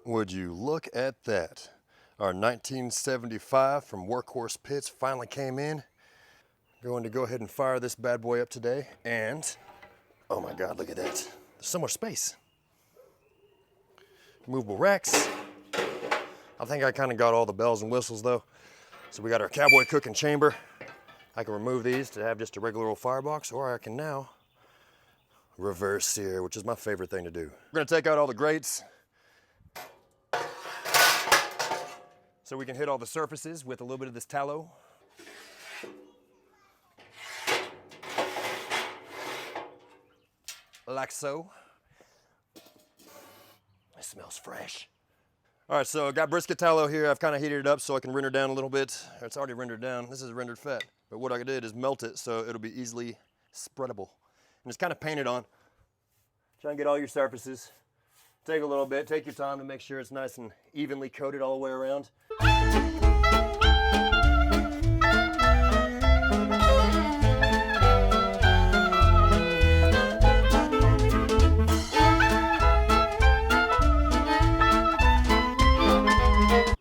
Would you look at that? Our 1975 from Workhorse Pits finally came in. Going to go ahead and fire this bad boy up today. And, oh my God, look at that. There's so much space. Movable racks. I think I kind of got all the bells and whistles though. So we got our cowboy cooking chamber. I can remove these to have just a regular old firebox, or I can now reverse sear, which is my favorite thing to do. We're gonna take out all the grates so we can hit all the surfaces with a little bit of this tallow. Like so. It smells fresh. All right, so I got brisket tallow here. I've kind of heated it up so I can render down a little bit. It's already rendered down. This is rendered fat. But what I did is melt it so it'll be easily spreadable. And it's kind of painted on. Try and get all your surfaces. Take a little bit, take your time to make sure it's nice and evenly coated all the way around.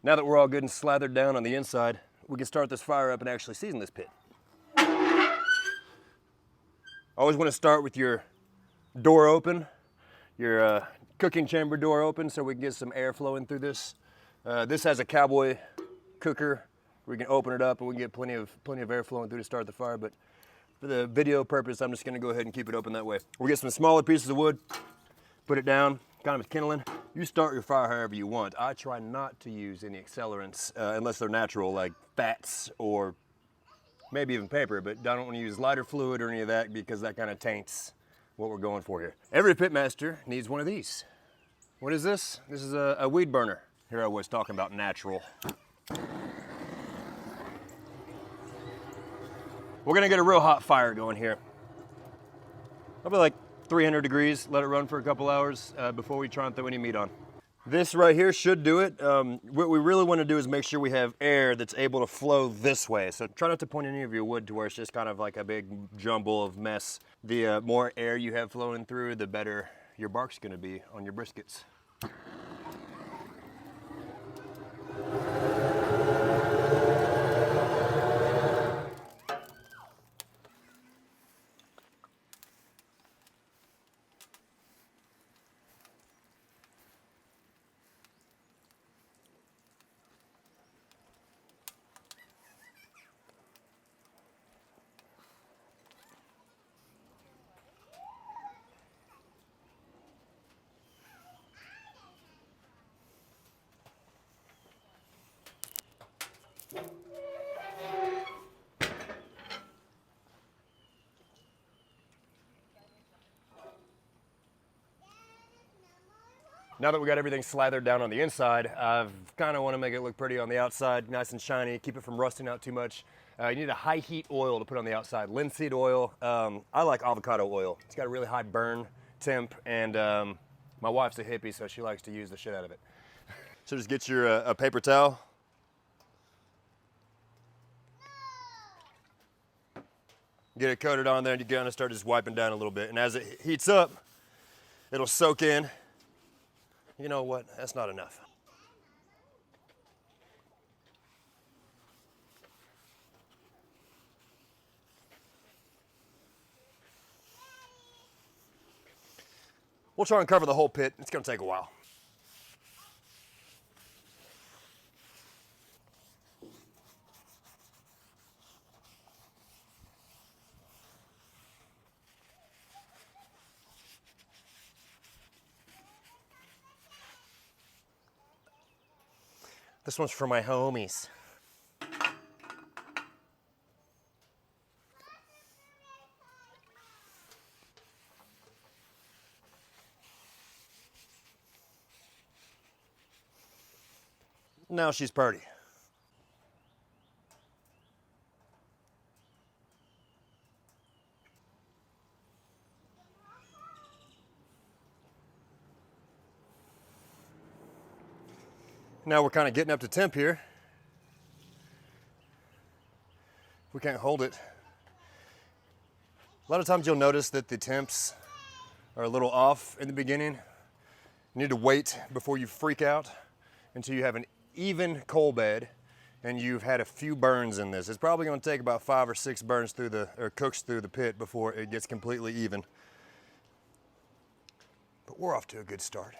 Now that we're all good and slathered down on the inside, we can start this fire up and actually season this pit. Always want to start with your door open, your cooking chamber door open, so we can get some air flowing through this. This has a cowboy cooker. We can open it up and we can get plenty of air flowing through to start the fire, but for the video purpose, I'm just going to go ahead and keep it open that way. We'll get some smaller pieces of wood, put it down, kind of kindling. You start your fire however you want. I try not to use any accelerants unless they're natural, like fats or maybe even paper, but I don't want to use lighter fluid or any of that because that kind of taints what we're going for here. Every pitmaster needs one of these. What is this? This is a weed burner. Here I was talking about natural. We're gonna get a real hot fire going here. Probably like 300 degrees, let it run for a couple hours before we try and throw any meat on. This right here should do it. What we really want to do is make sure we have air that's able to flow this way. So try not to point any of your wood to where it's just kind of like a big jumble of mess. The more air you have flowing through, the better your bark's gonna be on your briskets. Now that we got everything slathered down on the inside, I kind of want to make it look pretty on the outside, nice and shiny, keep it from rusting out too much. You need a high heat oil to put on the outside, linseed oil. I like avocado oil. It's got a really high burn temp, and my wife's a hippie, so she likes to use the shit out of it. So just get your a paper towel. Get it coated on there, and you're gonna start just wiping down a little bit. And as it heats up, it'll soak in. You know what? That's not enough. We'll try and cover the whole pit. It's gonna take a while. This one's for my homies. Now she's purty. Now we're kind of getting up to temp here. We can't hold it. A lot of times you'll notice that the temps are a little off in the beginning. You need to wait before you freak out until you have an even coal bed and you've had a few burns in this. It's probably going to take about 5 or 6 burns through cooks through the pit before it gets completely even. But we're off to a good start.